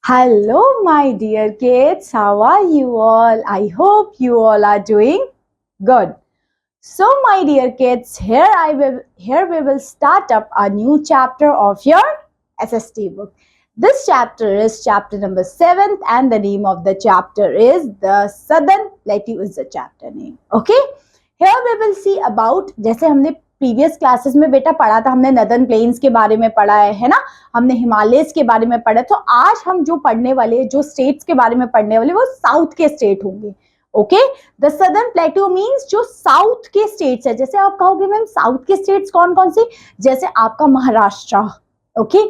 Hello, my dear kids. How are you all? I hope you all are doing good. So, my dear kids, here we will start up a new chapter of your SST book. This chapter is chapter number 7, and the name of the chapter is The Southern Plateau is the chapter name. Okay? Here we will see about, जैसे हमने previous classes में बेटा पढ़ा था, हमने northern planes के बारे में पढ़ा है ना, हमने हिमालयस के बारे में पढ़ा। तो आज हम जो पढ़ने वाले, जो स्टेट्स के बारे में पढ़ने वाले, वो साउथ के स्टेट होंगे। ओके, द सदर्न प्लेटू मींस जो साउथ के स्टेट्स है। जैसे आप कहोगे मैम साउथ के स्टेट्स कौन कौन सी, जैसे आपका महाराष्ट्र, ओके,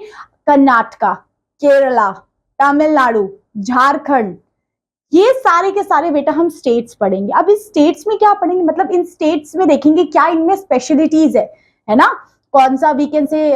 कर्नाटका, केरला, तमिलनाडु, झारखंड, ये सारे के सारे बेटा हम स्टेट्स पढ़ेंगे। अब इस स्टेट्स में क्या पढ़ेंगे, मतलब इन स्टेट्स में देखेंगे क्या इनमें स्पेशलिटीज है ना, कौन सा वी कैन से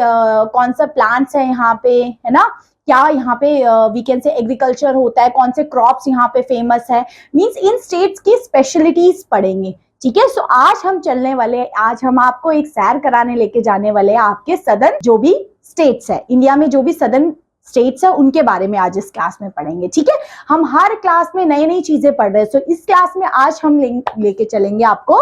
कौन सा प्लांट्स है यहाँ पे, है ना, क्या यहाँ पे वी कैन से एग्रीकल्चर होता है, कौन से क्रॉप्स यहाँ पे फेमस है, मींस इन स्टेट्स की स्पेशलिटीज पढ़ेंगे। ठीक है, सो आज हम चलने वाले, आज हम आपको एक सैर कराने लेके जाने वाले हैं आपके सदर्न जो भी स्टेट्स है, इंडिया में जो भी सदर्न स्टेट्स है उनके बारे में आज इस क्लास में पढ़ेंगे। ठीक है, हम हर क्लास में नई नई चीजें पढ़ रहे हैं। सो इस क्लास में आज हम लेके चलेंगे आपको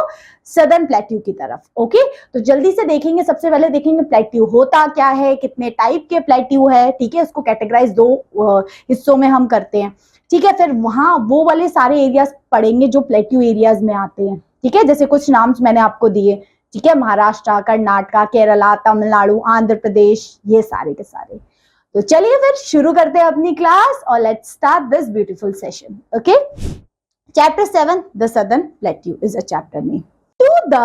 सदर्न प्लेट्यू की तरफ। ओके, तो जल्दी से देखेंगे। सबसे पहले देखेंगे प्लेट्यू होता क्या है, कितने टाइप के प्लेट्यू है। ठीक है, इसको कैटेगराइज 2 हिस्सों में हम करते हैं। ठीक है, फिर वहां वो वाले सारे एरियाज पढ़ेंगे जो प्लेट्यू एरियाज में आते हैं। ठीक है, जैसे कुछ नाम मैंने आपको दिए। ठीक है, महाराष्ट्र, कर्नाटका, केरला, तमिलनाडु, आंध्र प्रदेश, ये सारे के सारे। तो चलिए फिर शुरू करते हैं अपनी क्लास और let's start this beautiful session. Okay, chapter 7, the southern plateau is a chapter name. To the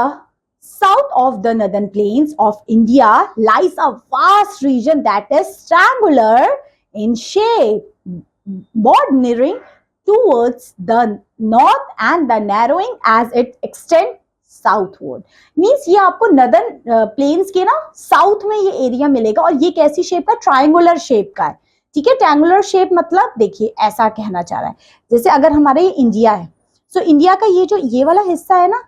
south of the northern plains of India lies a vast region that is triangular in shape, bordering towards the north and the narrowing as it extends southward. Means ये आपको northern planes के ना south में ये area मिलेगा और ये कैसी शेप का, ट्रायंगुलर शेप का है। ठीक है, ट्रायंगुलर शेप मतलब देखिए ऐसा कहना चाह रहा है, जैसे अगर हमारा ये इंडिया है, सो इंडिया का ये जो ये वाला हिस्सा है ना,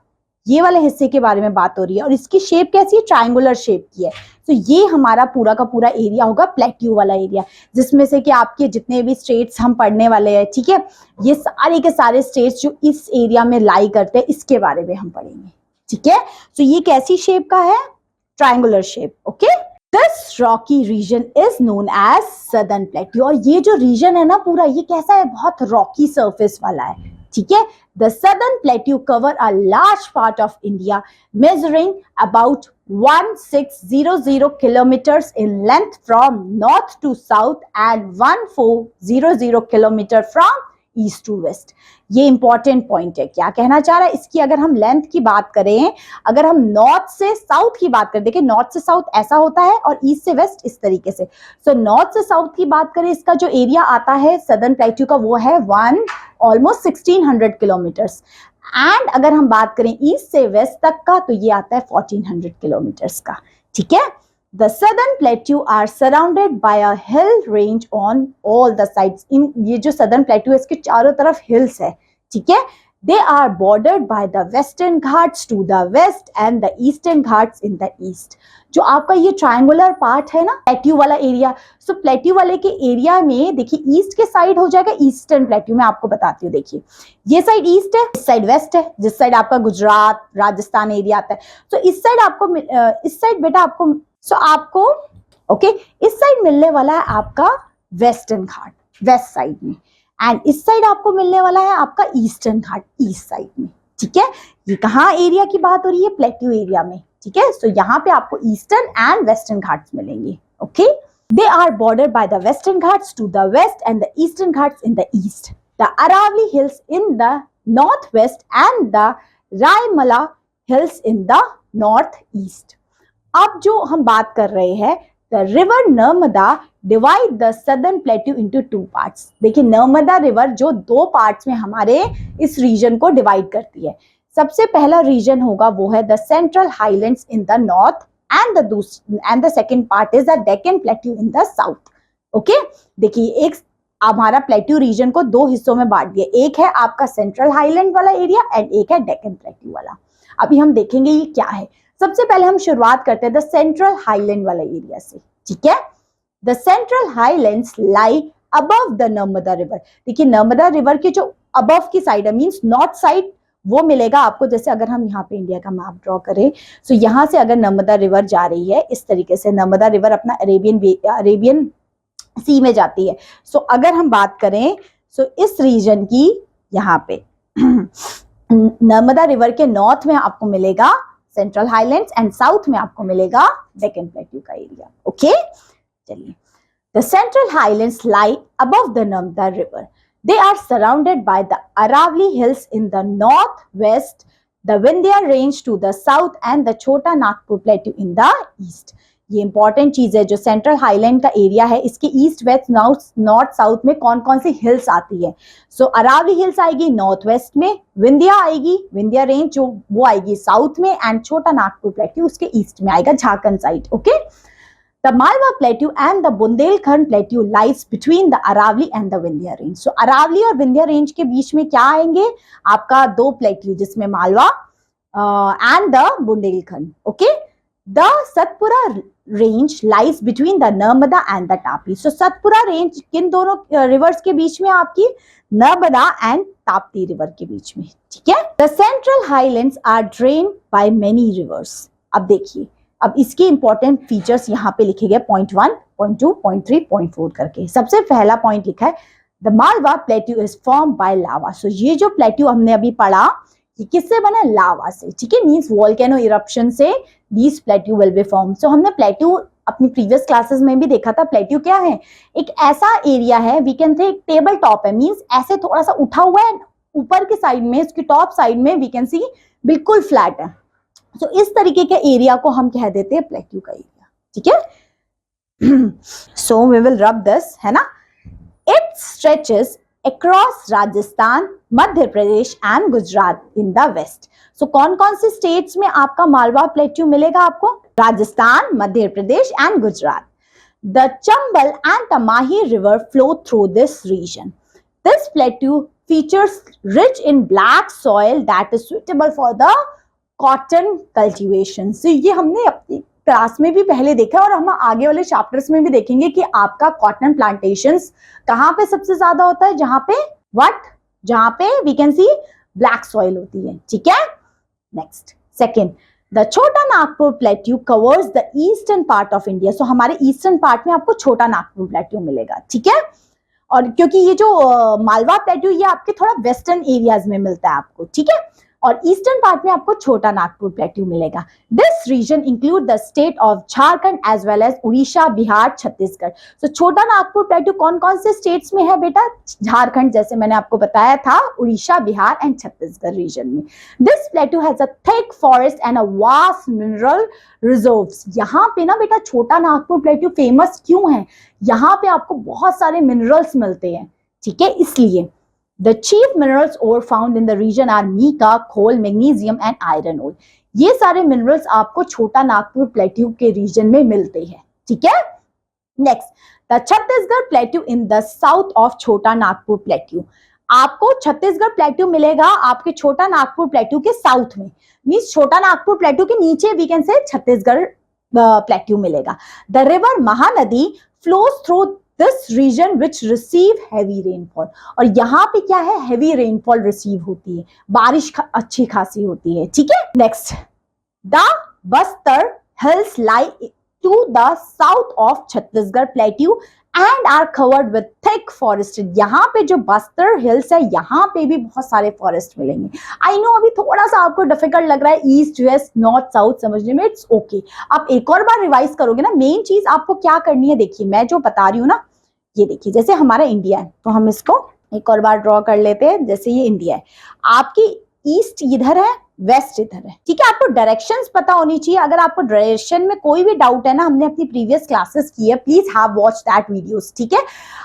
ये वाले हिस्से के बारे में बात हो रही है और इसकी शेप कैसी है, ट्रायंगुलर शेप की है। तो ये हमारा पूरा का पूरा एरिया होगा प्लेट्यू वाला एरिया, जिसमें से कि आपके जितने भी स्टेट्स हम पढ़ने वाले हैं, ठीक है, ये सारे के सारे स्टेट्स जो इस एरिया में लाई करते हैं, इसके बारे में हम पढ़ेंगे। ठीक है, तो ये कैसी शेप का है, triangular shape. Okay, this rocky region is known as southern plateau. और ये जो रीजन है ना पूरा, ये कैसा है, बहुत रॉकी सरफेस वाला है। ठीक है, the southern plateau cover a large part of India, measuring about 1600 kilometers in length from north to south and 1400 kilometers from east to west. ये इंपॉर्टेंट पॉइंट है, क्या कहना चाह रहा है इसकी, अगर हम लेंथ की बात करें, अगर हम नॉर्थ से साउथ की बात करें, देखिए नॉर्थ से साउथ ऐसा होता है और ईस्ट से वेस्ट इस तरीके से। सो नॉर्थ से साउथ की बात करें, इसका जो एरिया आता है सदर्न प्लेट्यू का, वो है ऑलमोस्ट 1600 किलोमीटर्स। एंड अगर हम बात करें ईस्ट से वेस्ट तक का, तो ये आता है 1400 किलोमीटर्स का। ठीक है, The southern plateau are surrounded by a hill range on all the sides. इन ये जो southern plateau है, इसके चारों तरफ hills है। ठीक है, they are bordered by the western ghats to the west and the eastern ghats in the east. जो आपका ये ट्रायंगुलर पार्ट है ना प्लेट्यू वाला एरिया, सो प्लेट्यू वाले के एरिया में देखिए ईस्ट के साइड हो जाएगा ईस्टर्न प्लेट्यू। मैं आपको बताती हूँ, देखिए ये साइड ईस्ट है, इस साइड वेस्ट है, जिस साइड आपका गुजरात, राजस्थान एरिया आता है। तो इस साइड आपको, इस साइड बेटा आपको, सो आपको ओके इस साइड मिलने वाला है आपका वेस्टर्न घाट वेस्ट साइड में, एंड इस साइड आपको मिलने वाला है आपका ईस्टर्न घाट ईस्ट साइड में। ठीक है, ये कहाँ एरिया की बात हो रही है, प्लेट्यू एरिया में। ठीक है, सो यहाँ पे आपको ईस्टर्न एंड वेस्टर्न घाट्स मिलेंगे। Okay, they are border by the Western Ghats to the west and the Eastern Ghats in the east, the Aravali hills in the north west and the Raimala hills in the north east. अब जो हम बात कर रहे हैं, the river Narmada divide the southern plateau into 2 parts. देखिए Narmada river जो 2 parts में हमारे इस रीजन को डिवाइड करती है। सबसे पहला रीजन होगा वो है the central highlands in the north and the second part is the Deccan plateau in the south. Okay, देखिए एक हमारा प्लेट्यू रीजन को 2 हिस्सों में बांट दिया, एक है आपका सेंट्रल हाईलैंड वाला एरिया एंड एक है डेक्कन प्लेट्यू वाला। अभी हम देखेंगे ये क्या है। सबसे पहले हम शुरुआत करते हैं द सेंट्रल हाईलैंड वाला एरिया से। ठीक है, the central highlands lie above the Narmada river. देखिए नर्मदा रिवर के जो अबव की साइड है मींस नॉर्थ साइड वो मिलेगा आपको। जैसे अगर हम यहाँ पे इंडिया का मैप ड्रॉ करें तो यहाँ से अगर नर्मदा रिवर जा रही है इस तरीके से, नर्मदा रिवर अपना अरेबियन सी में जाती है। सो अगर हम बात करें सो इस रीजन की यहाँ पे नर्मदा रिवर के नॉर्थ में आपको मिलेगा सेंट्रल हाईलैंड्स एंड साउथ में आपको मिलेगा डेक्कन प्लेट्यू का एरिया। ओके चलिए, the central highlands lie above the Narmada river. They are surrounded by the Aravalli Hills in the northwest, the Vindhya Range to the south and the Chota Nagpur Plateau in the east. ये important चीज है, जो central highland का area है इसके east west north south में कौन कौन सी हिल्स आती है। सो अरावली हिल्स आएगी नॉर्थ वेस्ट में, विंध्या आएगी, विंध्या रेंज जो वो आएगी साउथ में, एंड छोटा नागपुर प्लेट्यू उसके ईस्ट में आएगा Jharkhand side. Okay, The Malwa Plateau and the Bundelkhand Plateau lies between the Aravalli and the Vindhya Range. So Aravalli और विंध्या रेंज के बीच में क्या आएंगे आपका दो प्लेट्यू, जिसमें Malwa and the Bundelkhand. Okay, the Satpura range lies between the Narmada and the Tapti. So Satpura range किन दोनों रिवर्स के बीच में आपकी, नर्मदा एंड ताप्ती रिवर के बीच में। ठीक है, the central highlands are drain by many rivers. अब देखिए, अब इसके इंपॉर्टेंट फीचर्स यहाँ पे लिखे गए पॉइंट 1, पॉइंट 2, पॉइंट 3, पॉइंट 4 करके। सबसे पहला पॉइंट लिखा है the Malwa plateau is form by lava. So ये जो प्लेट्यू हमने अभी पढ़ा ये किससे बना, लावा से। ठीक है, मींस वोल्केनो इरप्शन से दीस प्लेट्यू विल बी फॉर्म। सो हमने प्लेट्यू अपनी प्रीवियस क्लासेस में भी देखा था। प्लेट्यू क्या है, एक ऐसा एरिया है, वी कैन से एक टेबल टॉप है, मींस ऐसे थोड़ा सा उठा हुआ है, ऊपर की साइड में इसकी टॉप साइड में वी कैन सी बिल्कुल फ्लैट है। तो इस तरीके के एरिया को हम कह देते हैं प्लेट्यू का एरिया। ठीक है, so we will rub this, है ना। It stretches across Rajasthan, Madhya Pradesh and Gujarat in the west. So कौन कौन से स्टेट्स में आपका मालवा प्लेट्यू मिलेगा आपको, Rajasthan, Madhya Pradesh and Gujarat. The Chambal and the Mahi river flow through this region. This plateau features rich in black soil that is suitable for the cotton cultivation. से ये हमने अपनी क्लास में भी पहले देखा और हम आगे वाले चैप्टर्स में भी देखेंगे कि आपका कॉटन प्लांटेशंस कहाँ पे सबसे ज्यादा होता है, जहां पे जहां पे we can see black soil होती है। ठीक है, next second, the Chota Nagpur plateau covers the eastern part of India. So हमारे ईस्टर्न पार्ट में आपको छोटा नागपुर प्लेट्यू मिलेगा। ठीक है, और क्योंकि ये जो मालवा प्लेट्यू ये आपके थोड़ा वेस्टर्न एरियाज में मिलता है आपको। ठीक है, और ईस्टर्न पार्ट में आपको छोटा नागपुर प्लेट्यू मिलेगा। This region include the state of Jharkhand as well as Orissa, Bihar, Chhattisgarh. So Chota Nagpur plateau कौन कौन से स्टेट्स में है बेटा, झारखंड जैसे मैंने आपको बताया था, उड़ीसा, बिहार एंड छत्तीसगढ़ रीजन में। This plateau has a thick forest and a vast mineral reserves. यहाँ पे ना बेटा छोटा नागपुर प्लेट्यू फेमस क्यों है, यहाँ पे आपको बहुत सारे मिनरल्स मिलते हैं। ठीक है, इसलिए The chief minerals ore found in the region are mica, coal, magnesium and iron ore. ये सारे मिनरल्स आपको छोटा नागपुर प्लेट्यू के रीजन में मिलते हैं। ठीक है, next, the Chhattisgarh plateau in the south of Chota Nagpur plateau. आपको छत्तीसगढ़ प्लेट्यू मिलेगा आपके छोटा नागपुर प्लेट्यू के साउथ में, मींस छोटा नागपुर प्लेट्यू के नीचे we can say Chhattisgarh plateau मिलेगा। The river Mahanadi flows through this region which receive heavy rainfall. और यहाँ पे क्या है, हैवी रेनफॉल रिसीव होती है, बारिश अच्छी खासी होती है। ठीक है, next, the Bastar hills lie to the south of Chhattisgarh plateau and are covered with thick forest. यहाँ पे जो बस्तर हिल्स है यहाँ पे भी बहुत सारे फॉरेस्ट मिलेंगे। आई नो अभी थोड़ा सा आपको डिफिकल्ट लग रहा है ईस्ट वेस्ट नॉर्थ साउथ समझने में, इट्स ओके। आप एक और बार रिवाइज करोगे ना, मेन चीज आपको क्या करनी है, देखिए मैं जो बता रही हूँ ना, ये देखिए जैसे हमारा इंडिया है तो हम इसको एक और बार ड्रॉ कर लेते हैं। जैसे ये इंडिया है, आपकी ईस्ट इधर है, वेस्ट इधर है। ठीक है, आपको डायरेक्शंस पता होनी चाहिए। अगर आपको डायरेक्शन में कोई भी डाउट है ना, हमने अपनी प्रीवियस क्लासेस की है, please have watch that videos. ठीक है,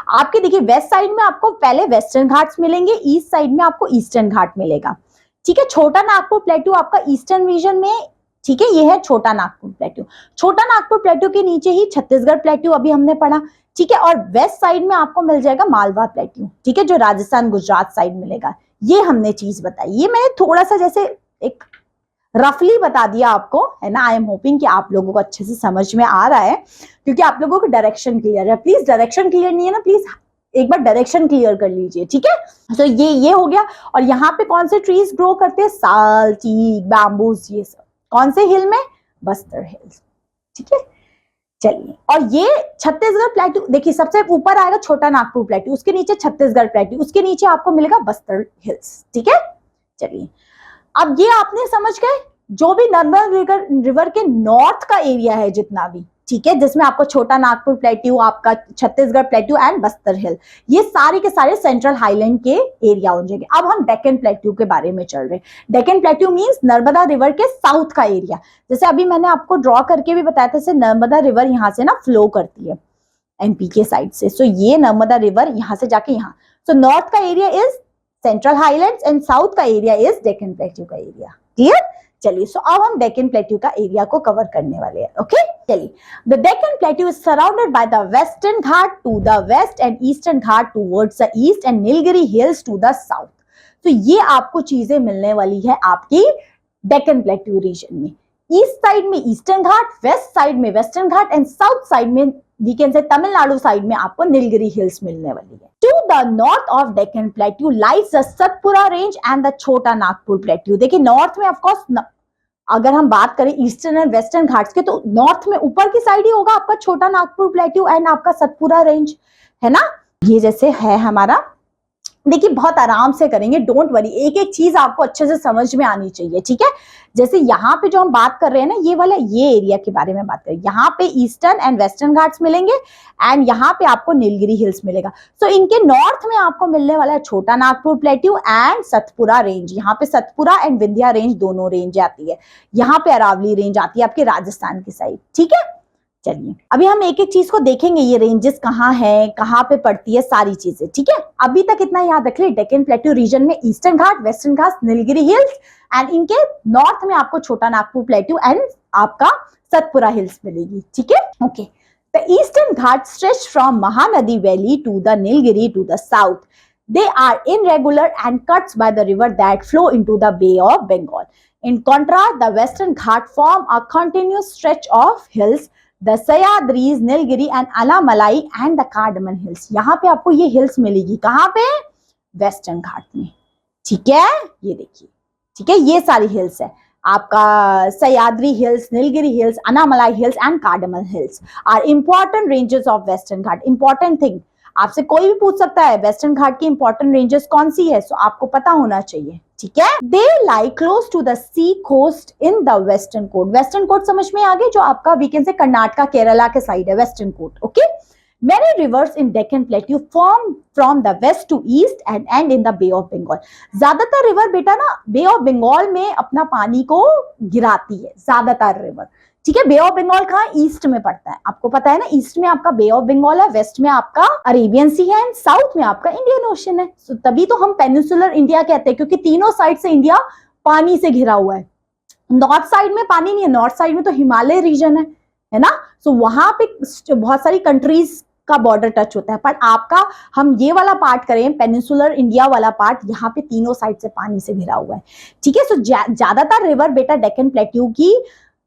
आपके देखिए वेस्ट साइड में आपको पहले वेस्टर्न घाट्स मिलेंगे, ईस्ट साइड में आपको ईस्टर्न घाट मिलेगा। ठीक है, छोटा नागपुर प्लेट्यू आपका ईस्टर्न रीजन में। ठीक है, ये है छोटा नागपुर प्लेट्यू। छोटा नागपुर प्लेट्यू के नीचे ही छत्तीसगढ़ प्लेट्यू अभी हमने पढ़ा। ठीक है, और वेस्ट साइड में आपको मिल जाएगा मालवा प्लेट्यू। ठीक है, जो राजस्थान गुजरात साइड मिलेगा। ये हमने चीज बताई, ये मैंने थोड़ा सा जैसे एक रफली बता दिया आपको, है ना। आई एम होपिंग कि आप लोगों को अच्छे से समझ में आ रहा है, क्योंकि आप लोगों को डायरेक्शन क्लियर है। प्लीज डायरेक्शन क्लियर नहीं है ना, प्लीज एक बार डायरेक्शन क्लियर कर लीजिए, ठीक है। तो ये हो गया। और यहाँ पे कौन से ट्रीज ग्रो करते हैं? साल, चीक, बैम्बूज, ये सब कौन से हिल में? बस्तर हिल्स, ठीक है। चलिए, और ये छत्तीसगढ़ प्लेट्यू, देखिए सबसे ऊपर आएगा छोटा नागपुर प्लेट्यू, उसके नीचे छत्तीसगढ़ प्लेट्यू, उसके नीचे आपको मिलेगा बस्तर हिल्स, ठीक है। चलिए, अब ये आपने समझ गए, जो भी नर्मदा रिवर के नॉर्थ का एरिया है जितना भी, ठीक है, जिसमें आपको छोटा नागपुर प्लेट्यू, आपका छत्तीसगढ़ प्लेट्यू एंड बस्तर हिल, ये सारे के सारे सेंट्रल हाईलैंड के एरिया हो जाएंगे। अब हम डेक्कन प्लेट्यू के बारे में चल रहे हैं। Deccan plateau means Narmada river के साउथ का एरिया। जैसे अभी मैंने आपको ड्रॉ करके भी बताया था, जैसे नर्मदा रिवर यहाँ से ना फ्लो करती है एमपी के साइड से, सो ये नर्मदा रिवर यहाँ से जाके यहाँ, सो नॉर्थ का area is central highlands and south का एरिया इज डेक्कन प्लेट्यू का एरिया। क्लियर? चलिए, सो अब हम डेक्कन प्लेट्यू का एरिया को कवर करने वाले हैं। ओके, चलिए, the Deccan plateau is surrounded by the western Ghat to the west and eastern Ghat towards the east and Nilgiri hills to the south. तो ये आपको चीजें मिलने वाली है आपकी डेक्कन प्लेट्यू रीजन में। ईस्ट साइड में ईस्टर्न घाट, वेस्ट साइड में western Ghat and south side में we can say Tamil Nadu side में आपको नीलगिरी हिल्स मिलने वाली है। To the north of Deccan plateau lies the Satpura range and the Chota Nagpur plateau. देखिए, नॉर्थ में ऑफकोर्स अगर हम बात करें ईस्टर्न एंड वेस्टर्न घाट्स के, तो नॉर्थ में ऊपर की साइड ही होगा आपका छोटा नागपुर प्लेट्यू एंड आपका सतपुरा रेंज, है ना। ये जैसे है हमारा, देखिए बहुत आराम से करेंगे, डोंट वरी, एक एक चीज आपको अच्छे से समझ में आनी चाहिए, ठीक है। जैसे यहाँ पे जो हम बात कर रहे हैं ना, ये वाला ये एरिया के बारे में बात करें, यहाँ पे ईस्टर्न एंड वेस्टर्न घाट्स मिलेंगे एंड यहाँ पे आपको नीलगिरी हिल्स मिलेगा। सो इनके नॉर्थ में आपको मिलने वाला है छोटा Nagpur plateau and Satpura range. यहाँ पे सतपुरा एंड विंध्या रेंज दोनों रेंज आती है, यहाँ पे अरावली रेंज आती है आपके राजस्थान की साइड, ठीक है। चलिए, अभी हम एक एक चीज को देखेंगे, ये रेंजेस कहाँ है, कहाँ पे पड़ती है, सारी चीजें, ठीक है। अभी तक इतना याद रख ले, डेक्कन प्लेट्यू रीजन में eastern Ghat, western Ghat, Nilgiri hills and इनके नॉर्थ में आपको छोटा नागपुर प्लेट्यू एंड आपका सतपुरा हिल्स मिलेगी, ठीक है। Okay, the eastern Ghat stretch from Mahanadi valley to the Nilgiri to the south. They are irregular and cuts by the river that flow into the Bay of Bengal. In contrast, the Western Ghat form a continuous stretch of hills, the Sayadris, Nilgiri and Alamalai and the Cardamom Hills. यहाँ पे आपको ये hills मिलेगी, कहाँ पे? Western घाट में, ठीक है। ये देखिए, ठीक है, ये सारी हिल्स है आपका Sahyadri hills, Nilgiri hills, Anamalai hills and cardamom hills are important ranges of western Ghat. Important thing, आपसे कोई भी पूछ सकता है वेस्टर्न घाट की इंपॉर्टेंट रेंजेस कौन सी है, सो आपको पता होना चाहिए, ठीक है। They lie close to the sea coast in the western coast. Western coast समझ में आ गए, जो आपका वीकेंड से कर्नाटका केरला के साइड है western coast, okay. Many rivers in Deccan Plateau form from the west to east and end in the Bay of Bengal. ज्यादातर river बेटा ना बे ऑफ बंगाल में अपना पानी को गिराती है, ज्यादातर रिवर, ठीक है। बे ऑफ बंगाल कहाँ? ईस्ट में पड़ता है, आपको पता है ना, ईस्ट में आपका बे ऑफ बंगाल है, वेस्ट में आपका अरेबियन सी है एंड साउथ में आपका इंडियन ओशन है। so, तभी तो हम पेनिसुलर इंडिया कहते हैं, क्योंकि तीनों साइड से इंडिया पानी से घिरा हुआ है। नॉर्थ साइड में पानी नहीं है, नॉर्थ साइड में तो हिमालय रीजन है ना। सो वहां पे बहुत सारी कंट्रीज का बॉर्डर टच होता है, पर आपका हम ये वाला पार्ट करें, पेनिसुलर इंडिया वाला पार्ट, यहाँ पे तीनों साइड से पानी से घिरा हुआ है, ठीक है। सो ज्यादातर रिवर बेटा डेक्कन प्लेट्यू की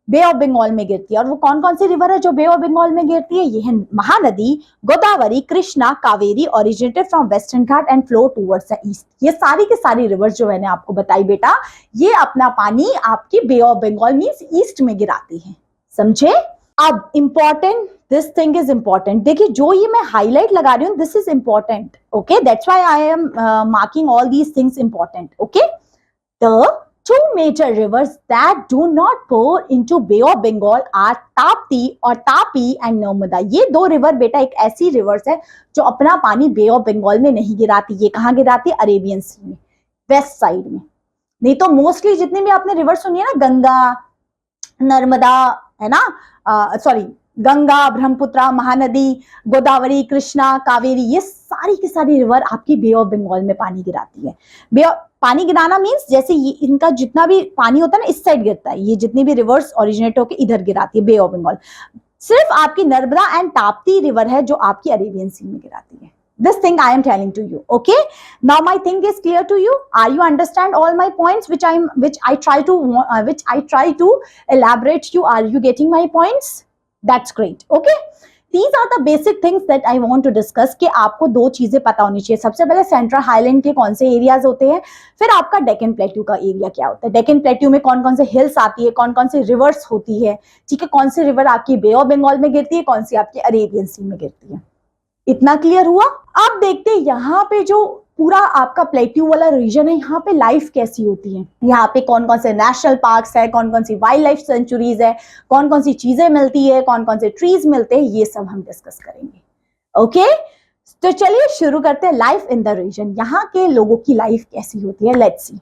बे ऑफ बंगाल में गिरती है। और वो कौन कौन सी रिवर है जो बे ऑफ बंगाल में गिरती है? ये है Mahanadi, Godavari, Krishna, Kaveri, originated from western Ghat and flow towards the east. ये सारी की सारी रिवर्स जो मैंने आपको बताई बेटा, ये अपना पानी आपकी बे ऑफ बंगाल मींस ईस्ट में गिराती है, समझे। अब important, this thing is important, देखिए जो ये मैं हाईलाइट लगा रही हूँ, this is important, okay, that's why I am marking all these things important, okay. The two major rivers that do not pour into Bay of Bengal are Tapti और Tapi and Narmada. ये दो रिवर बेटा एक ऐसी रिवर्स है जो अपना पानी बे ऑफ बंगाल में नहीं गिराती। ये कहाँ गिराती है? अरेबियन सी में, वेस्ट साइड में। नहीं तो मोस्टली जितनी भी आपने रिवर सुनी है ना, गंगा, नर्मदा, है ना, सॉरी गंगा, ब्रह्मपुत्र, महानदी, गोदावरी, कृष्णा, कावेरी, ये सारी की सारी रिवर आपकी बे ऑफ बंगाल में पानी गिराती है। पानी गिराना मींस जैसे ये इनका जितना भी पानी होता है ना इस साइड गिरता है, ये जितनी भी रिवर्स ओरिजिनेट होकर इधर गिराती है बे ऑफ बंगाल। सिर्फ आपकी नर्मदा एंड ताप्ती रिवर है जो आपकी अरेबियन सी में गिराती है। This thing I am telling to you, okay? Now my thing is clear to you. Are you understand all my points which I try to elaborate you? Are you getting my points? That's great, okay? these are the basic things that I want to discuss कि आपको दो चीजें पता होनी चाहिए। सबसे पहले central highland के कौन से एरियाज होते हैं, फिर आपका डेक्कन प्लेट्यू का एरिया क्या होता है, डेक्कन प्लेट्यू में कौन कौन से हिल्स आती है, कौन कौन से रिवर्स होती है, ठीक है, कौन सी रिवर आपकी बे ऑफ बंगाल में गिरती है, कौन सी आपकी अरेबियन सी में गिरती है। इतना क्लियर हुआ। अब देखते हैं यहाँ पे जो पूरा आपका प्लेट्यू वाला रीजन है, यहाँ पे लाइफ कैसी होती है, यहाँ पे कौन कौन से नेशनल पार्क्स है, कौन कौन सी वाइल्ड लाइफ सेंचुरीज है, कौन कौन सी चीजें मिलती है, कौन कौन से ट्रीज मिलते हैं, ये सब हम डिस्कस करेंगे। ओके, तो चलिए शुरू करते हैं। लाइफ इन द रीजन, यहाँ के लोगों की लाइफ कैसी होती है, let's see.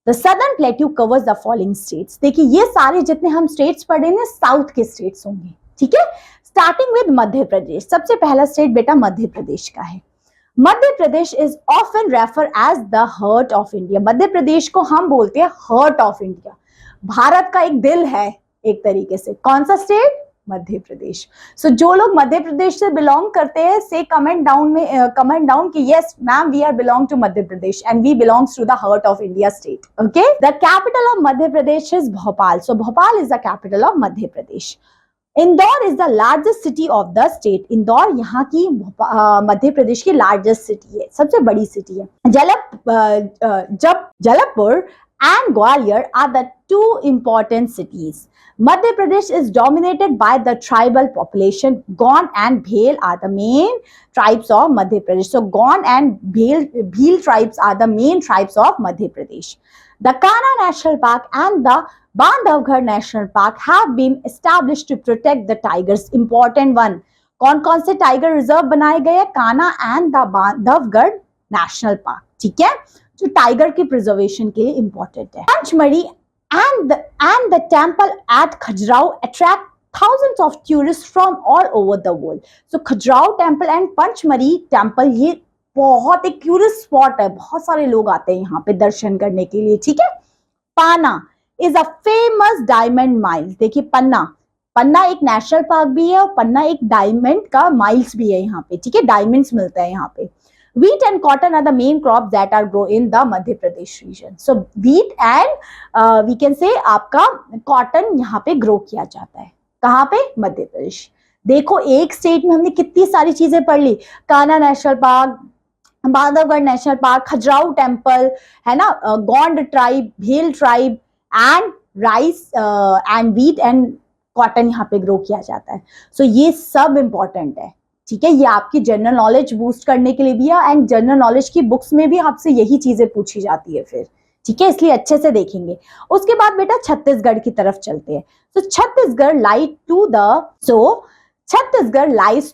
The southern plateau covers the following states. देखिए ये सारे जितने हम स्टेट्स पढ़े ना, साउथ के स्टेट्स होंगे, ठीक है। स्टार्टिंग विद मध्य प्रदेश, सबसे पहला स्टेट बेटा मध्य प्रदेश का है। Madhya Pradesh is often refer as the heart of India. Madhya Pradesh को हम बोलते हैं हार्ट ऑफ इंडिया, भारत का एक दिल है एक तरीके से। कौन सा स्टेट, मध्य प्रदेश। सो जो लोग मध्य प्रदेश से बिलोंग करते हैं, से कमेंट डाउन में कमेंट डाउन कि yes ma'am we are belong to Madhya Pradesh and we belongs to the heart of India state. Okay, the capital of Madhya Pradesh is Bhopal. So Bhopal is the capital of Madhya Pradesh. Indore is the largest city of the state. Indore यहाँ की मध्य प्रदेश की largest city है, सबसे बड़ी city है। Jabalpur and Gwalior are the two important cities. Madhya Pradesh is dominated by the tribal population. Gond and Bhil are the main tribes of Madhya Pradesh. So Gond and Bhil tribes are the main tribes of Madhya Pradesh. The Kanha National Park and the Bandhavgarh National Park have been established to protect the tigers. Important one. कौन-कौन से tiger reserve बनाए गए हैं, Kanha and the Bandhavgarh national park, ठीक है, जो tiger की preservation के लिए इंपॉर्टेंट है। Pachmarhi and the temple at Khajuraho attract thousands of tourists from all over the world. So Khajuraho temple and Panchmari temple ये बहुत एक टूरिस्ट स्पॉट है, बहुत सारे लोग आते हैं यहाँ पे दर्शन करने के लिए, ठीक है। पाना is a famous diamond mile. देखिए पन्ना एक नेशनल पार्क भी है और पन्ना एक डायमंड का माइल्स भी है यहाँ पे, ठीक है, डायमंड्स मिलता है यहाँ पे। Wheat and cotton are the main crops that are grown in the Madhya Pradesh region. So wheat and we can say आपका cotton यहाँ पे ग्रो किया जाता है। कहाँ पे, मध्य प्रदेश। देखो एक स्टेट में हमने कितनी सारी चीजें पढ़ ली, Kanha national park, Bandhavgarh national park, Khajuraho temple है ना, Gond tribe, Bhil tribe and rice and wheat and cotton यहाँ पे ग्रो किया जाता है। सो ये सब इंपॉर्टेंट है, ठीक है, ये आपकी जनरल नॉलेज बूस्ट करने के लिए भी है एंड जनरल नॉलेज की बुक्स में भी आपसे यही चीजें पूछी जाती है फिर, ठीक है, इसलिए अच्छे से देखेंगे। उसके बाद बेटा छत्तीसगढ़ की तरफ चलते हैं। तो Chhattisgarh lies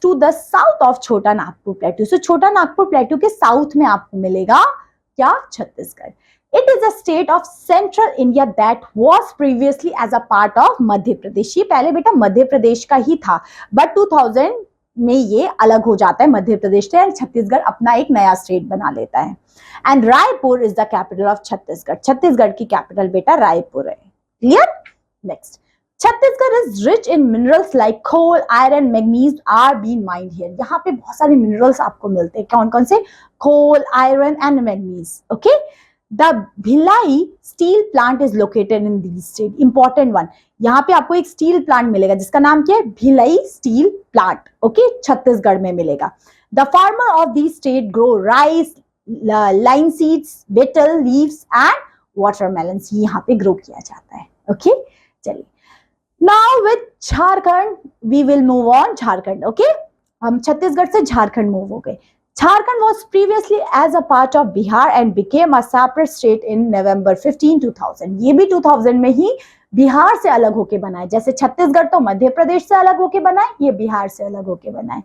to the south of Chota Nagpur plateau. So Chota Nagpur plateau के साउथ में आपको मिलेगा क्या, Chhattisgarh. It is a state of central India that was previously as a part of Madhya Pradesh. ये पहले बेटा मध्य प्रदेश का ही था, बट 2000 में ये अलग हो जाता है मध्य प्रदेश से एंड छत्तीसगढ़ अपना एक नया स्टेट बना लेता है। And Raipur is the capital of Chhattisgarh. Chhattisgarh की कैपिटल बेटा रायपुर है। Clear. Next, Chhattisgarh is rich in minerals like coal, iron, manganese are been mined here. यहाँ पे बहुत सारे मिनरल्स आपको मिलते हैं, कौन कौन से, coal, iron and manganese. Okay, the Bhilai steel plant is located in this state. Important one, यहाँ पे आपको एक स्टील प्लांट मिलेगा जिसका नाम क्या है, Bhilai steel plant. Okay, Chhattisgarh में मिलेगा। The farmer of this state grow rice, linseeds, betel leaves and watermelon. यहाँ पे ग्रो किया जाता है। ओके, चलिए now with Jharkhand we will move on. Jharkhand, okay, हम छत्तीसगढ़ से झारखंड मूव हो गए। Jharkhand was previously as a part of Bihar and became a separate state in November 15, 2000. ये भी 2000 में ही बिहार से अलग होके बना है। जैसे छत्तीसगढ़ तो मध्य प्रदेश से अलग होके बना है, ये बिहार से अलग होके बना है।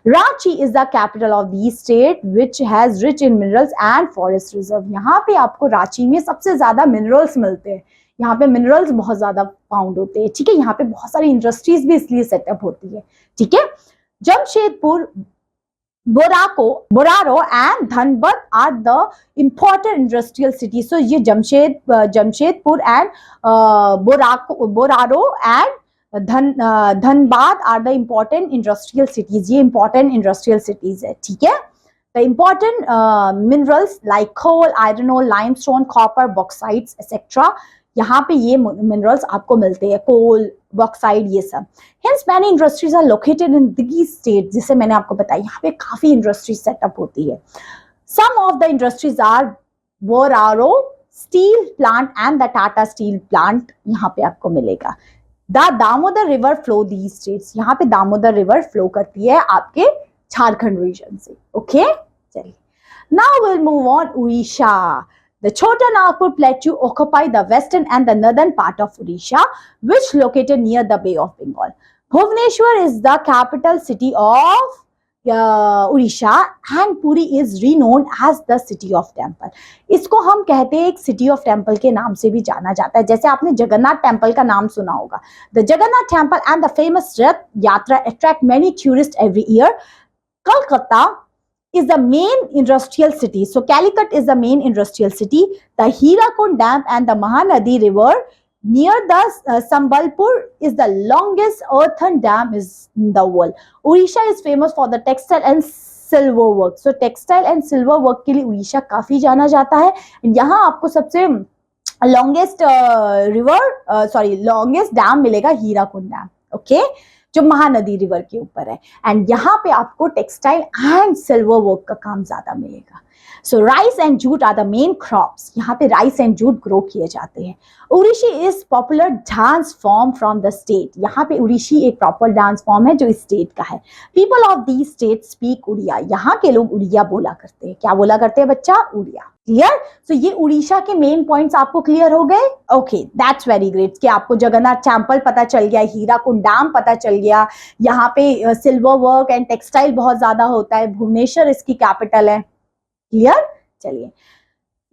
Ranchi is the capital of the state which has rich in minerals and forest reserve. यहाँ पे आपको रांची में सबसे ज्यादा मिनरल्स मिलते हैं, यहाँ पे मिनरल्स बहुत ज्यादा फाउंड होते हैं, ठीक है, यहाँ पे बहुत सारी इंडस्ट्रीज भी इसलिए सेटअप होती है, ठीक है। Jamshedpur, Bokaro and Dhanbad are the important industrial city. So ये Jamshedpur and Bokaro and Dhanbad are the important industrial cities. ये इंपॉर्टेंट इंडस्ट्रियल सिटीज है, ठीक है। The important minerals like coal, iron ore, limestone, copper, bauxites etcetera, यहाँ पे ये मिनरल्स आपको मिलते हैं। कोल, बॉक्साइड, ये सब। Hence many industries are located in these states, जिसे मैंने आपको बताया यहाँ पे काफी इंडस्ट्री सेटअप होती है। Some of the industries are Wararo Steel Plant and the Tata Steel Plant, यहाँ पे आपको मिलेगा। The Damodar River flow these states, यहाँ पे दामोदर रिवर फ्लो करती है आपके झारखंड रीजन से। ओके, चलिए। Now we'll move on Odisha. The Chota Nagpur Plateau occupy the western and the northern part of Odisha, which located near the Bay of Bengal. Bhubaneswar is the capital city of Odisha and Puri is renowned as the city of temple. इसको हम कहते हैं एक city of temple के नाम से भी जाना जाता है। जैसे आपने जगन्नाथ टेम्पल का नाम सुना होगा। The Jagannath temple and the famous Rath Yatra attract many tourists every year. Kolkata is the main industrial city. So Calicut is the main industrial city. The Hirakud Dam and the Mahanadi River near the Sambalpur is the longest earthen dam is in the world. Odisha is famous for the textile and silver work. So textile and silver work के लिए उड़ीसा काफी जाना जाता है। यहाँ आपको सबसे longest longest dam मिलेगा हीराकुंड डैम। ओके, जो महानदी रिवर के ऊपर है। एंड यहाँ पे आपको टेक्सटाइल एंड सिल्वर वर्क का काम ज्यादा मिलेगा। So rice and jute are the main crops. यहाँ पे राइस एंड जूट ग्रो किए जाते हैं। Odissi is popular dance form from the state. यहाँ पे ओडिशी एक प्रॉपर डांस फॉर्म है जो इस स्टेट का है। People of the state speak Oriya. यहाँ के लोग उड़िया बोला करते हैं। क्या बोला करते हैं बच्चा? उड़िया। क्लियर? सो ये उड़ीसा के मेन पॉइंट्स आपको क्लियर हो गए? ओके, दैट्स वेरी ग्रेट कि आपको जगन्नाथ टेम्पल पता चल गया, हीराकुंड डैम पता चल गया, यहाँ पे सिल्वर वर्क एंड टेक्सटाइल बहुत ज्यादा होता है, भुवनेश्वर इसकी कैपिटल है। क्लियर? चलिए,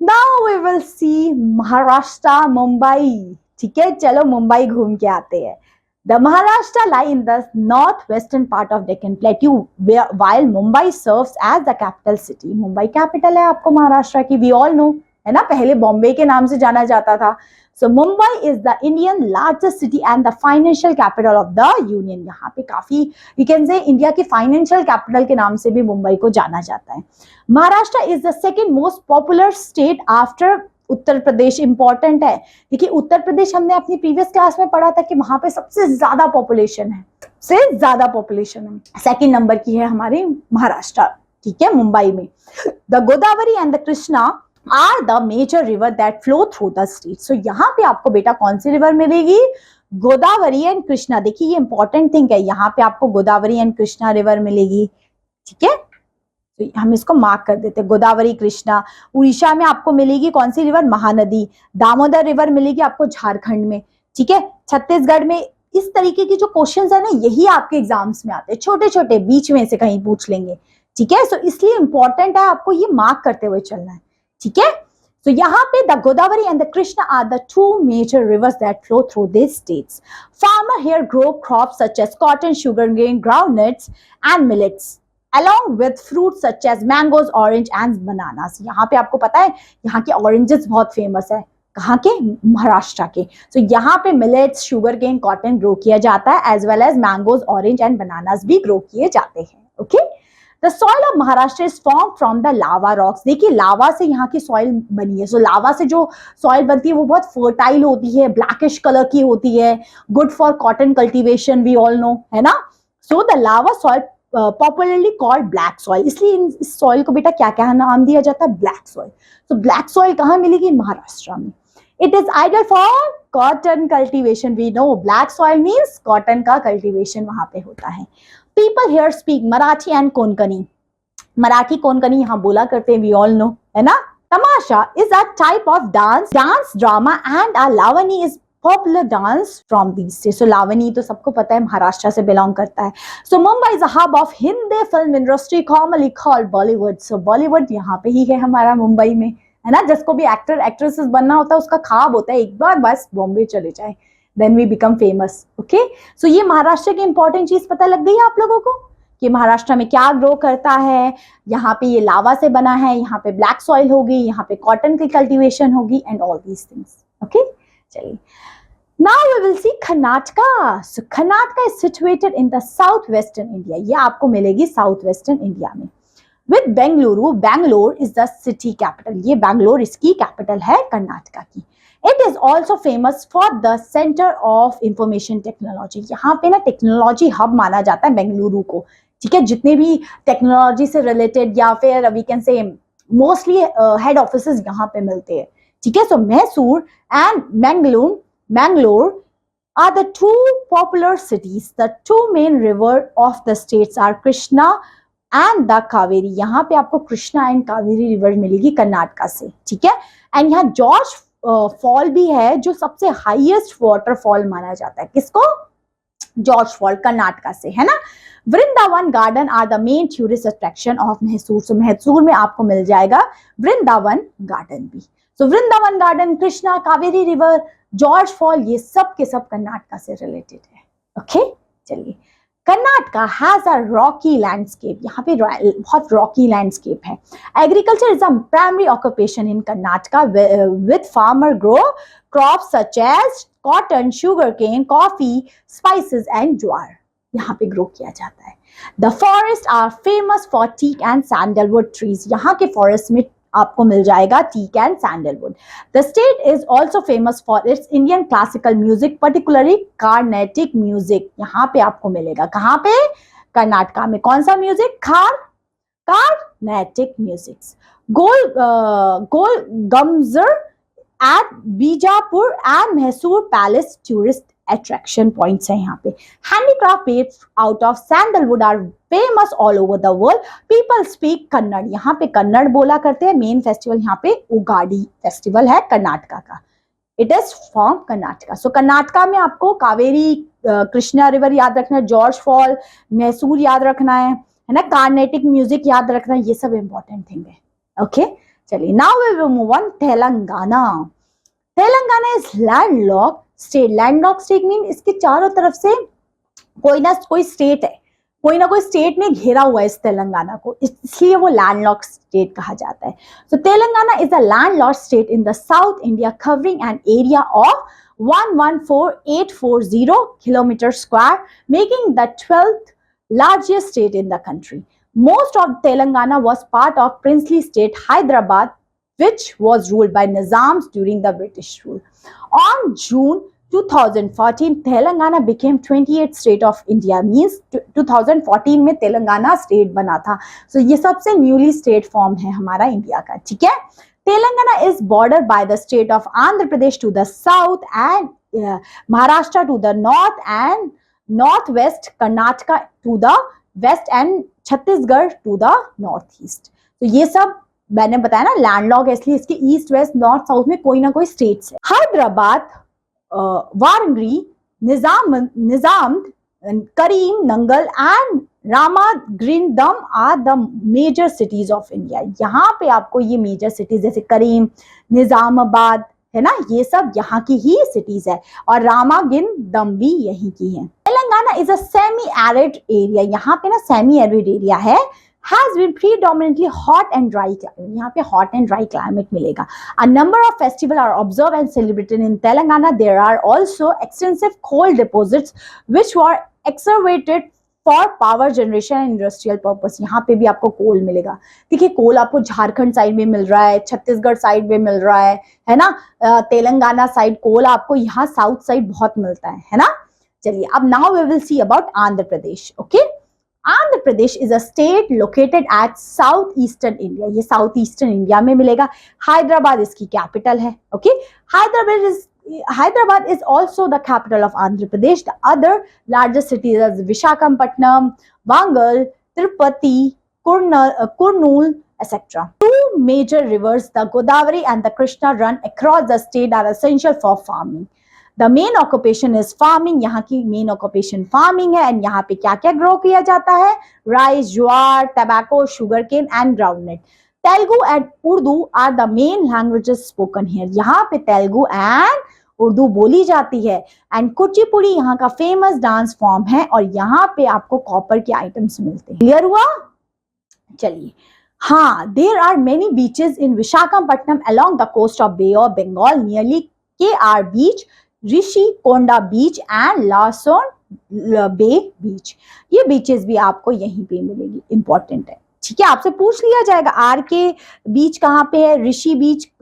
now we will see Maharashtra, Mumbai. ठीक है, चलो मुंबई घूम के आते हैं। The Maharashtra lie in the northwestern part of Deccan Plateau, while Mumbai serves as the capital city. Mumbai capital है आपको महाराष्ट्र की, we all know, है ना? पहले बॉम्बे के नाम से जाना जाता था। So Mumbai is the Indian largest city and the financial capital of the union. यहाँ पे काफी you can say इंडिया की फाइनेंशियल कैपिटल के नाम से भी मुंबई को जाना जाता है। Maharashtra is the second most popular state after Uttar Pradesh. Important है, देखिए उत्तर प्रदेश हमने अपनी प्रीवियस क्लास में पढ़ा था कि वहां पे सबसे ज्यादा पॉपुलेशन है, सबसे ज्यादा पॉपुलेशन है। सेकंड नंबर की है हमारी महाराष्ट्र। ठीक है, मुंबई में। The Godavari and the Krishna are the major river that flow through the state. So यहाँ पे आपको बेटा कौन सी रिवर मिलेगी? गोदावरी एंड कृष्णा। देखिए ये इंपॉर्टेंट थिंग है, यहाँ पे आपको गोदावरी एंड कृष्णा रिवर मिलेगी। ठीक है, तो हम इसको मार्क कर देते हैं, गोदावरी कृष्णा। उड़ीसा में आपको मिलेगी कौन सी रिवर? महानदी। दामोदर रिवर मिलेगी आपको झारखंड में। ठीक है, छत्तीसगढ़ में। इस तरीके की जो क्वेश्चंस है ना, यही आपके एग्जाम्स में आते हैं, छोटे छोटे, बीच में से कहीं पूछ लेंगे। ठीक है, सो इसलिए इंपॉर्टेंट है आपको ये मार्क करते हुए चलना है। ठीक है, तो यहाँ पे the Godavari and the Krishna are the two major rivers that flow through this states. Farmer here grow crops such as cotton, sugar cane, groundnuts and millets along with fruits such as mangoes, orange and bananas. यहाँ पे आपको पता है यहाँ के oranges बहुत famous है। कहाँ के? महाराष्ट्र के। तो यहाँ पे millets, sugar cane, cotton grow किया जाता है, as well as mangoes, orange and bananas भी ग्रो किए जाते हैं। Okay, the soil of Maharashtra is form from the lava rocks. देखिए लावा से यहाँ की सॉइल बनी है। सो लावा से जो सॉइल बनती है वो बहुत फर्टाइल होती है, ब्लैकिश कलर की होती है, good for cotton cultivation, we all know, है ना? So the lava soil popularly called black soil. इसलिए इस सॉइल को बेटा क्या क्या नाम दिया जाता है? Black soil. तो ब्लैक सॉइल कहाँ मिलेगी? महाराष्ट्र में। It is ideal for cotton cultivation. We know black soil means cotton का कल्टीवेशन वहां पे होता है। People here speak Marathi and Konkani. Marathi Konkani यहाँ बोला करते हैं, वी ऑल नो, है ना? Tamasha is a type of dance drama and a lavani is popular dance from these states. So lavani तो सबको पता है महाराष्ट्र से बिलोंग करता है। So Mumbai is a hub of Hindi film industry commonly called Bollywood. So Bollywood यहाँ पे ही है हमारा मुंबई में, है ना? जिसको भी एक्टर एक्ट्रेसेस बनना होता है उसका ख्वाब होता है एक बार बस बॉम्बे चले जाए, then we become famous. Okay, so ये महाराष्ट्र की इंपॉर्टेंट चीज पता लग गई है आप लोगों को कि महाराष्ट्र में क्या ग्रो करता है। यहाँ पे ये लावा से बना है, यहाँ पे ब्लैक सॉइल होगी, यहाँ पे कॉटन की कल्टीवेशन होगी and all these things. Okay, चलिए, now we will see Karnataka. So Karnataka is situated in the southwestern India. ये आपको मिलेगी southwestern India में। With Bengaluru, Bangalore is the city capital. ये Bangalore इसकी कैपिटल है कर्नाटका की। It is also famous for the centre of information technology. यहाँ पे ना टेक्नोलॉजी हब माना जाता है बेंगलुरु को, ठीक है। जितने भी टेक्नोलॉजी से रिलेटेड या फिर we can say mostly head offices यहाँ पे मिलते हैं, ठीक है। So Mysore and Mangalore are the two popular cities. The two main river of the states are Krishna and the Kaveri. यहाँ पे आपको कृष्णा एंड कावेरी रिवर मिलेगी कर्नाटका से, ठीक है। एंड यहाँ जॉर्ज फॉल भी है जो सबसे हाईएस्ट वाटरफॉल माना जाता है। किसको? जॉर्ज फॉल, कर्नाटका से, है ना। Vrindavan garden are the main tourist attraction of Mysore. So Mysore में आपको मिल जाएगा वृंदावन गार्डन भी। So Vrindavan garden, Krishna, Kaveri river, George fall, ये सब के सब कर्नाटका से रिलेटेड है। ओके, चलिए। Karnataka has a rocky landscape. यहाँ पे बहुत रॉकी लैंडस्केप है। Agriculture is a primary occupation in Karnataka with farmer grow crops such as cotton, sugar cane, coffee, spices and jowar यहाँ पे ग्रो किया जाता है। The forest are famous for teak and sandalwood trees. यहाँ के फॉरेस्ट में आपको मिल जाएगा teak and sandalwood. The state is also famous for its Indian classical music, particularly Carnatic music यहाँ पे आपको मिलेगा। कहाँ पे? कर्नाटका में। कौन सा music? Carnatic music. Gol Gumbaz at Bijapur and Mysore palace tourist attraction points है यहाँ पे। Handicraft made out of sandalwood are famous all over the world. People speak Kannada, यहाँ पे कन्नड़ बोला करते हैं। मेन फेस्टिवल यहाँ पे उगाड़ी फेस्टिवल है कर्नाटका का। It is from Karnataka. So Karnataka में आपको कावेरी, कृष्णा रिवर याद रखना है, जॉर्ज फॉल, मैसूर याद रखना है ना, कार्नेटिक म्यूजिक याद रखना है, ये सब इंपॉर्टेंट थिंग है। ओके, चलिए। Now we will move on Telangana. Telangana is landlocked state. Landlocked state mean इसके चारों तरफ से कोई ना कोई स्टेट है, कोई ना कोई स्टेट ने घेरा हुआ है इस तेलंगाना को, इसलिए वो लैंडलॉक्ड स्टेट कहा जाता है। So Telangana is a landlocked state in the south India covering an area of 114,840 kilometre square, making the 12th largest state in the country. Most of Telangana was part of princely state Hyderabad, which was ruled by Nizams during the British rule. On June 2014, Telangana became 28th state of India. Means 2014 में Telangana state बना था। So ये सबसे newly state form है हमारा India का, ठीक है। Telangana is bordered by the state of Andhra Pradesh to the south and Maharashtra to the north and northwest, Karnataka to the west and Chhattisgarh to the northeast. तो ये सब मैंने बताया ना लैंडलॉक है, इसलिए इसके ईस्ट वेस्ट नॉर्थ साउथ में कोई ना कोई स्टेट्स है। Hyderabad, Warangal, Nizam, Karimnagar and Ramagundam are the major cities of India. यहाँ पे आपको ये मेजर सिटीज जैसे करीम, निजामाबाद है ना, ये सब यहाँ की ही सिटीज है और रामागिंदम भी यहीं की है। Telangana is a semi arid area. यहाँ पे ना सेमी एरिड एरिया है। has been predominantly hot and dry climate. यहाँ पे hot and dry climate मिलेगा. A number of festivals are observed and celebrated in Telangana. There are also extensive coal deposits which were excavated for power generation and industrial purpose. यहाँ पे भी आपको कोल मिलेगा। देखिए कोल आपको झारखंड साइड में मिल रहा है, छत्तीसगढ़ साइड में मिल रहा है ना। तेलंगाना साइड कोल आपको यहाँ साउथ साइड बहुत मिलता है ना। चलिए अब now we will see about Andhra Pradesh. Okay, Andhra Pradesh is a state located at south eastern India. ये साउथ ईस्टर्न इंडिया में मिलेगा। हैदराबाद इसकी कैपिटल है। Okay, Hyderabad is also the capital of Andhra Pradesh. The other largest cities are Visakhapatnam, Wangal, Tirupati, Kurnool, etc. Two major rivers, the Godavari and the Krishna, run across the state are essential for farming. The main occupation is farming. यहाँ की main occupation farming है and यहाँ पे क्या क्या grow किया जाता है? Rice, jowar, tobacco, sugarcane and groundnut. Telugu and Urdu are the main languages spoken here. यहाँ पे तेलुगु and उर्दू बोली जाती है एंड कुचिपुड़ी यहाँ का फेमस डांस फॉर्म है और यहाँ पे आपको कॉपर के आइटम्स मिलते हैं। क्लियर हुआ? चलिए, हाँ, there are many beaches in Visakhapatnam along the coast of Bay of Bengal nearly KR beach, Rushikonda beach and Lawsons bay beach. ये बीचेस भी आपको यहीं पे मिलेगी, इंपॉर्टेंट है। ठीक है, आपसे पूछ लिया जाएगा आर के बीच कहाँ पे है,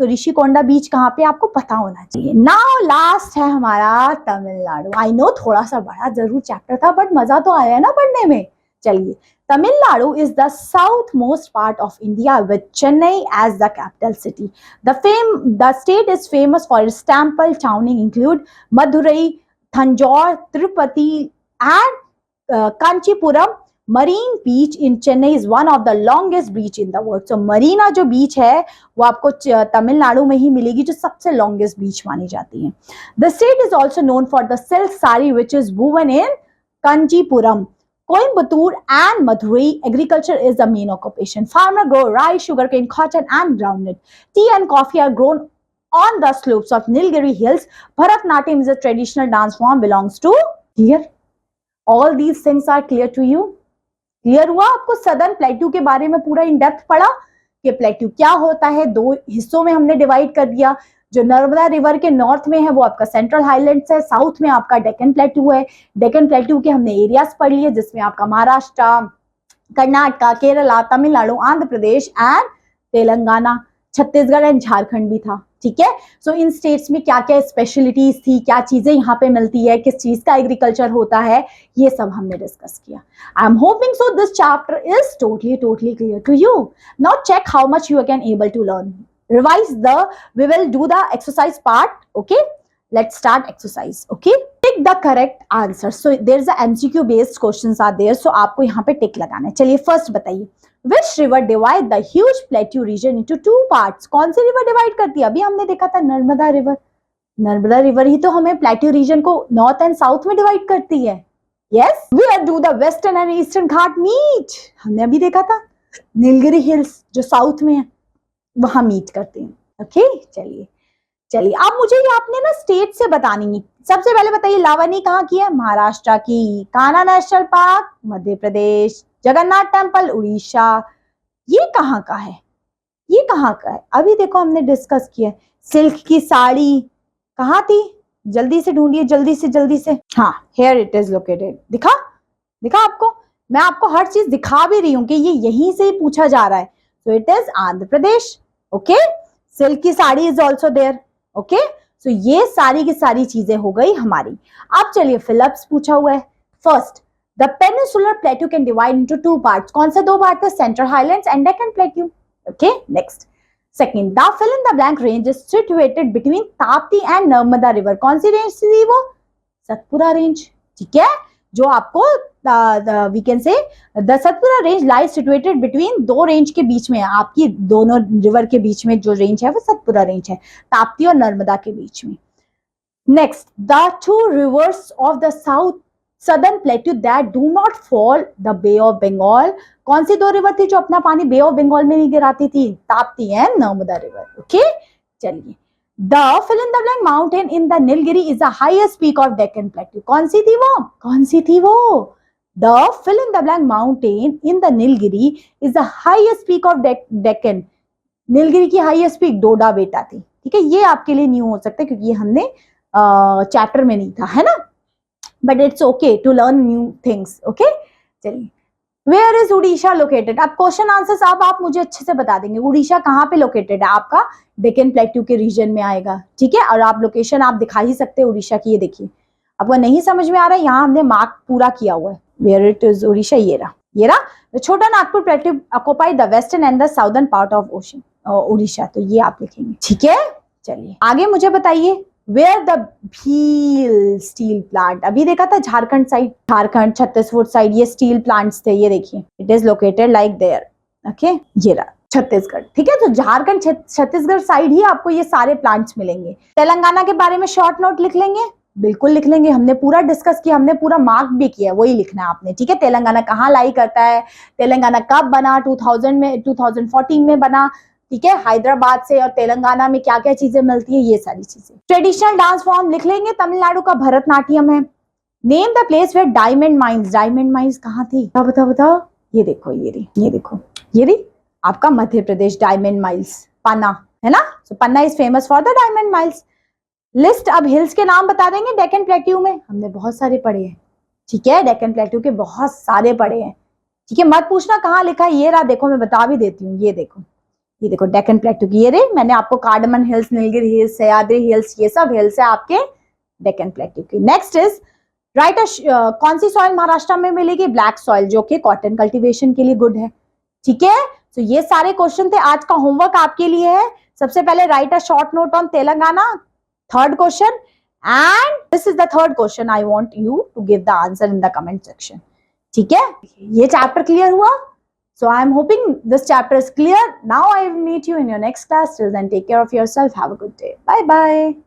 ऋषिकोंडा बीच कहाँ पे, आपको पता होना चाहिए। नाउ लास्ट है हमारा तमिलनाडु। आई नो थोड़ा सा बड़ा जरूर चैप्टर था, बट मजा तो आया ना पढ़ने में। चलिए, Tamil is the southmost part of India with Chennai as the capital city. The state is famous for its temple towning include Madurai, Thanjore, Tirupati and Kanchipuram. Marine Beach in Chennai is one of the longest beach in the world. So Marina जो beach है वो आपको तमिलनाडु में ही मिलेगी, जो सबसे longest beach मानी जाती है. The state is also known for the silk saree which is woven in Kanchipuram. Coimbatore and Madurai, agriculture is the main occupation. Farmers grow rice, sugarcane, cotton, and groundnut. Tea and coffee are grown on the slopes of Nilgiri Hills. Bharatnatyam is a traditional dance form belongs to here. All these things are clear to you. Clear हुआ आपको? Southern plateau के बारे में पूरा in depth पढ़ा कि plateau क्या होता है, दो हिस्सों में हमने डिवाइड कर दिया। जो नर्मदा रिवर के नॉर्थ में है वो आपका सेंट्रल हाईलैंड्स है, साउथ में आपका डेक्कन प्लेट्यू है। डेक्कन प्लेट्यू के हमने एरियाज पढ़ लिए जिसमें आपका महाराष्ट्र, कर्नाटका, केरला, तमिलनाडु, आंध्र प्रदेश एंड तेलंगाना, छत्तीसगढ़ एंड झारखंड भी था। ठीक है, सो इन स्टेट्स में क्या क्या स्पेशलिटीज थी, क्या चीजें यहाँ पे मिलती है, किस चीज का एग्रीकल्चर होता है, ये सब हमने डिस्कस किया। I am hoping so this chapter is totally clear to you. Now check how much you can able to learn. Revise we will do the exercise part. Okay, let's start exercise. Okay, pick the correct answer. So there's a MCQ based questions are there, so आपको यहाँ पे टिक लगाना है। चलिए first बताइए, which river divide the huge plateau region into two parts? कौन सी river divide करती है? अभी हमने देखा था नर्मदा रिवर। नर्मदा रिवर ही तो हमें प्लेट्यू रीजन को नॉर्थ एंड साउथ में डिवाइड करती है। Yes, where do the western and eastern Ghat meet? हमने अभी देखा था नीलगिरी हिल्स जो साउथ में है वहां मीट करते हैं। ओके, चलिए अब मुझे ये आपने ना स्टेट से बतानी है। सबसे पहले बताइए लावनी कहाँ की है? महाराष्ट्र की। Kanha national park Madhya Pradesh. Jagannath temple Orissa. ये कहाँ का है? ये कहाँ का है? अभी देखो हमने डिस्कस किया। सिल्क की साड़ी कहाँ थी? जल्दी से ढूंढिए, जल्दी से। हाँ, हेयर इट इज लोकेटेड। दिखा आपको? मैं आपको हर चीज दिखा भी रही हूँ कि ये यहीं से ही पूछा जा रहा है। So it is Andhra Pradesh. Okay, silk की sari is also there. Okay, so ये सारी की सारी चीजें हो गई हमारी। अब चलिए फिलिप्स पूछा हुआ है। First, the peninsular plateau can divide into two parts. कौन से दो पार्ट थे? Central highlands and Deccan plateau. Okay, next. Second, the fill in the blank range is situated between Tapti and Narmada river. कौन सी रेंज थी वो? सतपुरा रेंज। ठीक है, जो आपको we can say the Satpura range lies situated between, दो रेंज के बीच में, आपकी दोनों रिवर के बीच में जो रेंज है वो सतपुरा रेंज है, ताप्ती और नर्मदा के बीच में। Next, the two rivers of the south southern plateau that do not fall the bay of Bengal. कौन सी दो रिवर थी जो अपना पानी बे ऑफ बंगाल में नहीं गिराती थी? Tapti and Narmada river. Okay, चलिए। The fill in the blank mountain in the Nilgiri is the highest peak of Deccan Plateau. कौन सी थी वो? The fill in the blank mountain in the Nilgiri is the highest peak of Deccan. Nilgiri की highest peak डोडा बेटा थी। ठीक है, ये आपके लिए न्यू हो सकता है क्योंकि ये हमने चैप्टर में नहीं था, है ना, but it's okay to learn new things. Okay, चलिए। Where is Orissa located? अब क्वेश्चन आंसर्स आप मुझे अच्छे से बता देंगे। उड़ीसा कहाँ पे लोकेटेड है? आपका डेक्कन प्लेट्यू के रीजन में आएगा। ठीक है, और आप लोकेशन आप दिखा ही सकते हैं उड़ीसा की। ये देखिए, आपको नहीं समझ में आ रहा है, यहाँ हमने मार्क पूरा किया हुआ है। वेयर इट इज उड़ीसा, ये रहा। छोटा Nagpur plateau occupy the western and the southern part of ocean Orissa. तो ये आप लिखेंगे। ठीक है, चलिए आगे मुझे बताइए। Where the Bhil steel plant? अभी देखा था झारखंड साइड, झारखंड छत्तीसगढ़ साइड ये स्टील प्लांट्स थे। ये देखिए, it is located like there. Okay, ये रहा छत्तीसगढ़। ठीक है, तो झारखंड छत्तीसगढ़ साइड ही आपको ये सारे प्लांट्स मिलेंगे। तेलंगाना के बारे में शॉर्ट नोट लिख लेंगे? बिल्कुल लिख लेंगे, हमने पूरा डिस्कस किया, हमने पूरा मार्क भी किया, वही लिखना है आपने। ठीक है, तेलंगाना कहाँ लाई करता है, तेलंगाना कब बना, 2014 में बना। ठीक है, हैदराबाद से और तेलंगाना में क्या क्या चीजें मिलती है, ये सारी चीजें। ट्रेडिशनल डांस फॉर्म लिख लेंगे, तमिलनाडु का भरतनाट्यम है। Name the place where diamond mines. Diamond mines कहाँ थी? बताओ। ये देखो, ये रही आपका मध्य प्रदेश डायमंड माइल्स, पन्ना, है ना। So Panna is famous for the diamond mines. List अब हिल्स के नाम बता देंगे डेक्कन प्लेट्यू में, हमने बहुत सारे पढ़े हैं। ठीक है, डेक्कन प्लेट्यू के बहुत सारे पढ़े हैं। ठीक है, मत पूछना कहाँ लिखा है, ये रहा, देखो मैं बता भी देती हूँ, ये देखो डेक्कन प्लेटू की, ये रे मैंने आपको cardamom hills, Nilgiri hills, Sahyadri hills, ये सब हिल्स है आपके डेक्कन प्लेटू की। नेक्स्ट इज राइट कौन सी सॉइल महाराष्ट्र में मिलेगी, ब्लैक सॉइल, जो कि कॉटन कल्टीवेशन के लिए गुड है। ठीक है, तो ये सारे क्वेश्चन थे, आज का होमवर्क आपके लिए है। सबसे पहले write a short note on Telangana, third question, and this is the third question, I want you to give the answer in the comment section. ठीक है, ये चैप्टर क्लियर हुआ? So I am hoping this chapter is clear. Now I will meet you in your next class. Till then, take care of yourself. Have a good day. Bye bye.